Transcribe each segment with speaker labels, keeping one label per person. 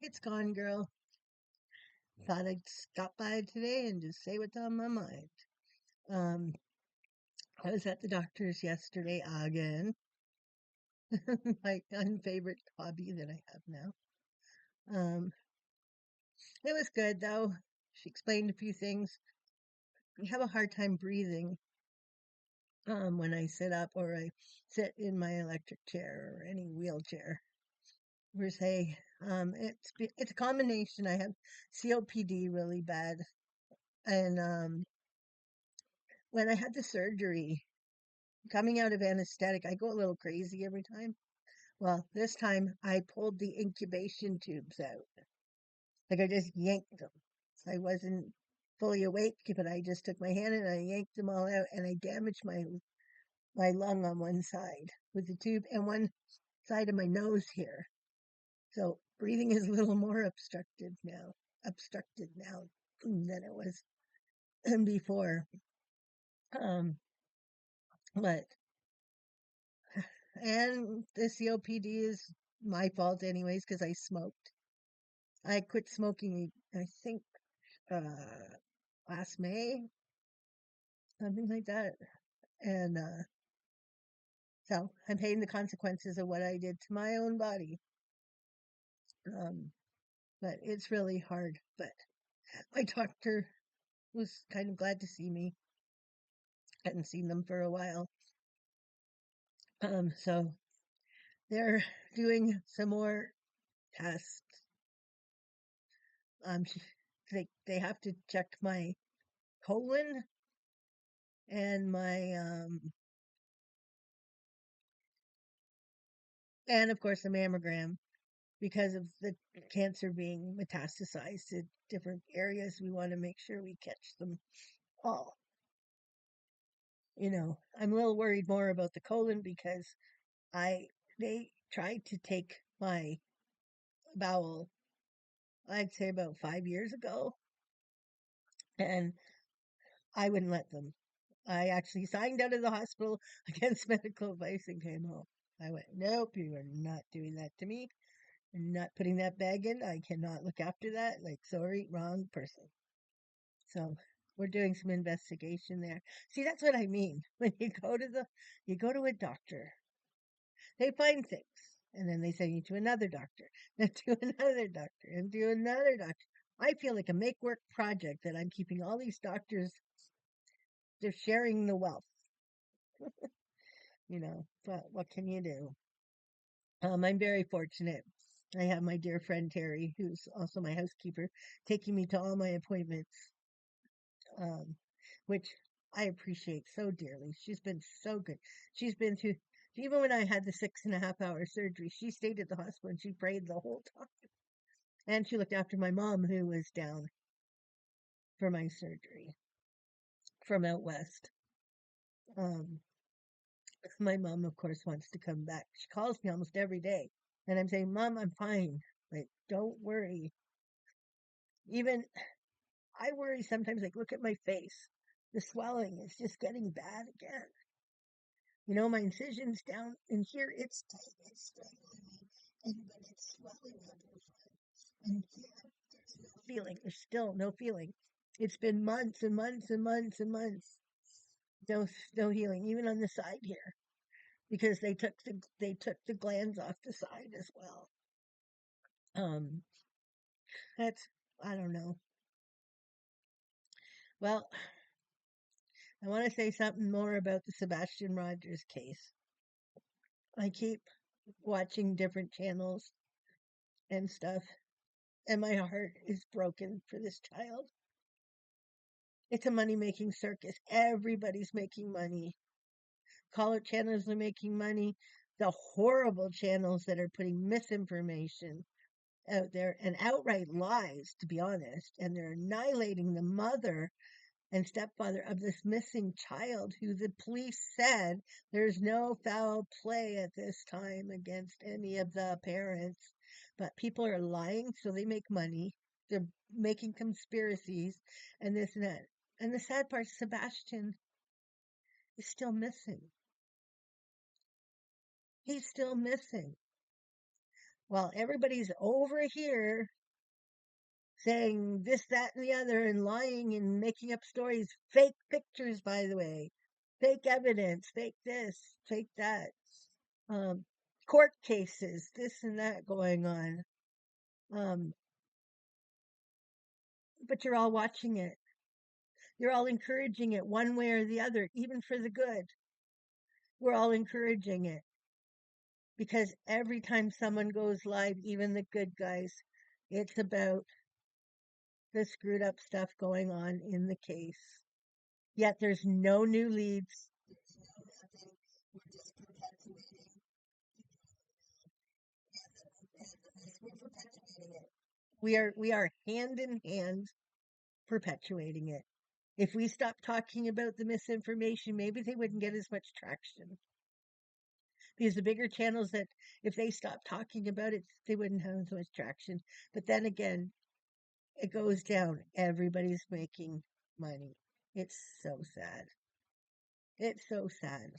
Speaker 1: It's gone, girl. Thought I'd stop by today and just say what's on my mind. Um, I was at the doctor's yesterday again. My unfavorite hobby that I have now. Um, it was good though. She explained a few things. I have a hard time breathing when I sit up or I sit in my electric chair or any wheelchair. Per se, it's a combination. I have COPD really bad, and when I had the surgery, coming out of anesthetic, I go a little crazy every time. Well, this time I pulled the incubation tubes out. Like I just yanked them. I wasn't fully awake, but I just took my hand and I yanked them all out and I damaged my lung on one side with the tube and one side of my nose here. So breathing is a little more obstructed now than it was before. Um, but and the COPD is my fault anyways because I smoked. I quit smoking, I think, last May, something like that. And so I'm paying the consequences of what I did to my own body. Um, but it's really hard. But my doctor was kind of glad to see me. Hadn't seen them for a while. So they're doing some more tests. Um, they have to check my colon and my and of course the mammogram because of the cancer being metastasized to different areas. We want to make sure we catch them all. I'm a little worried more about the colon because I they tried to take my bowel, I'd say about 5 years ago, and I wouldn't let them. I actually signed out of the hospital against medical advice and came home. I went, nope, you are not doing that to me. You're not putting that bag in. I cannot look after that. Like, sorry, wrong person. So we're doing some investigation there. See, that's what I mean. When you go to a doctor, they find things, and then they send you to another doctor, then to another doctor, and to another doctor. I feel like a make work project that I'm keeping all these doctors. They're sharing the wealth, But what can you do? I'm very fortunate. I have my dear friend Terry, who's also my housekeeper, taking me to all my appointments, um, which I appreciate so dearly. She's been so good. She's been through, even when I had the 6.5 hour surgery, she stayed at the hospital and she prayed the whole time. And she looked after my mom, who was down for my surgery from out west. Um, my mom, of course, wants to come back. She calls me almost every day. And I'm saying, Mom, I'm fine. Like, don't worry. Even I worry sometimes, like, look at my face. The swelling is just getting bad again. My incision's down in here, it's tight, it's strangling, and but it's swelling up in front. And here, there's no feeling. There's still no feeling. It's been months and months and months and months. No, no healing, even on the side here, because they took the glands off the side as well. Um, that's I don't know. Well, I want to say something more about the Sebastian Rogers case. I keep watching different channels and stuff, and my heart is broken for this child. It's a money making circus. Everybody's making money. Caller channels are making money. The horrible channels that are putting misinformation out there and outright lies, to be honest, and they're annihilating the mother and stepfather of this missing child who the police said there's no foul play at this time against any of the parents. But people are lying, so they make money. They're making conspiracies and this and that. And the sad part, Sebastian is still missing. He's still missing. while everybody's over here saying this, that, and the other, and lying and making up stories, fake pictures, by the way, fake evidence, fake this, fake that, um, court cases, this and that going on. Um, but you're all watching it. You're all encouraging it one way or the other, even for the good. We're all encouraging it because every time someone goes live, even the good guys, it's about the screwed up stuff going on in the case. Yet there's no new leads. We are hand in hand perpetuating it. If we stopped talking about the misinformation, maybe they wouldn't get as much traction. Because the bigger channels that if they stopped talking about it, they wouldn't have as much traction. But then again, it goes down. Everybody's making money. It's so sad. It's so sad.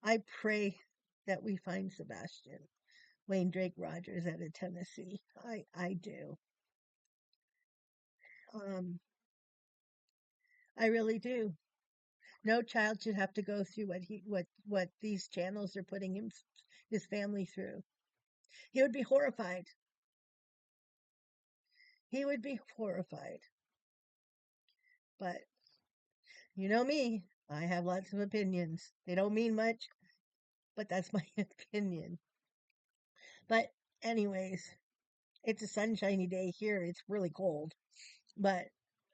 Speaker 1: I pray that we find Sebastian Wayne Drake Rogers out of Tennessee. I do. Um, I really do. No child should have to go through what these channels are putting his family through. He would be horrified. He would be horrified. But you know me, I have lots of opinions. They don't mean much, but that's my opinion. But anyways, it's a sunshiny day here. It's really cold, but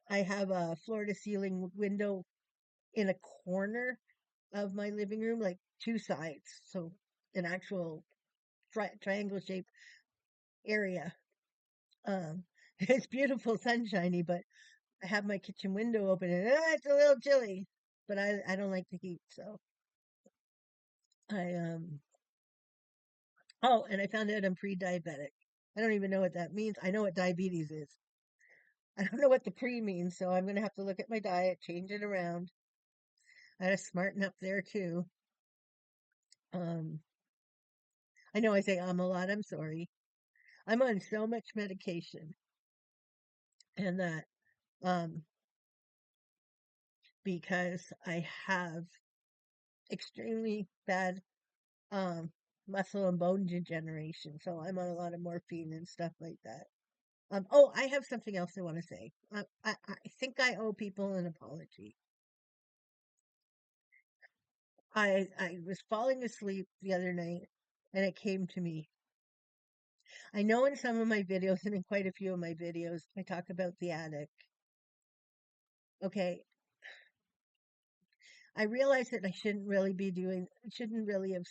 Speaker 1: I have a floor to ceiling window in a corner of my living room, like two sides. So an actual triangle shaped area. Um, it's beautiful, sunshiny, but I have my kitchen window open and it's a little chilly. But I don't like the heat, so I. Oh, and I found out I'm pre-diabetic. I don't even know what that means. I know what diabetes is. I don't know what the pre means, so I'm gonna have to look at my diet, change it around. I gotta smarten up there too. Um, I know I say a lot. I'm sorry. I'm on so much medication, and that um because I have extremely bad um muscle and bone degeneration, so I'm on a lot of morphine and stuff like that. Oh, I have something else I want to say. I think I owe people an apology. I was falling asleep the other night and it came to me. I know in some of my videos and in quite a few of my videos I talk about the attic. Okay, I realize that I shouldn't really have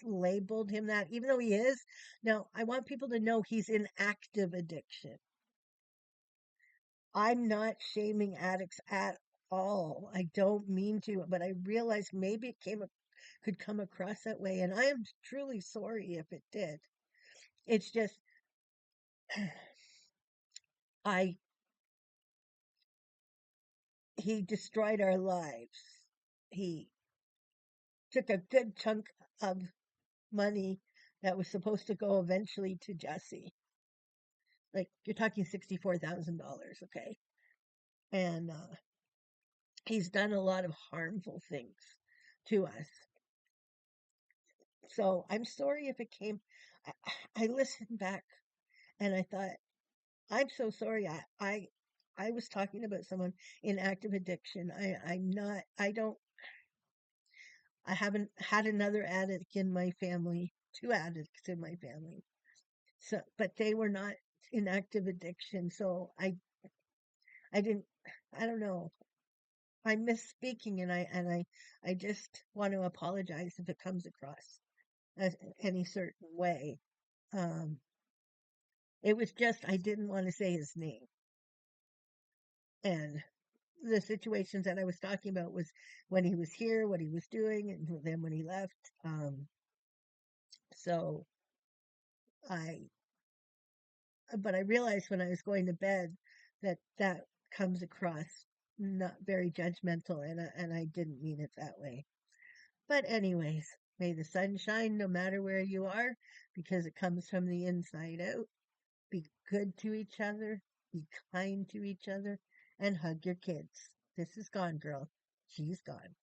Speaker 1: labeled him that, even though he is. Now, I want people to know he's in active addiction. I'm not shaming addicts at all. I don't mean to, but I realize maybe could come across that way, and I am truly sorry if it did. It's just I he destroyed our lives. He took a good chunk of money that was supposed to go eventually to Jesse. Like you're talking $64,000, okay? And he's done a lot of harmful things to us. So I'm sorry if it came. I, I listened back and I thought, I'm so sorry. I was talking about someone in active addiction. I'm not. I don't. I haven't had another addict in my family. Two addicts in my family. So, but they were not in active addiction. So I didn't. I don't know. I'm misspeaking, and I just want to apologize if it comes across as any certain way. Um, it was just I didn't want to say his name, and the situations that I was talking about was when he was here, what he was doing, and then when he left. So I, but I realized when I was going to bed that that comes across not very judgmental, and I didn't mean it that way. But anyways, May the sun shine no matter where you are because it comes from the inside out. Be good to each other, be kind to each other, and hug your kids. This is gone, girl. She's gone.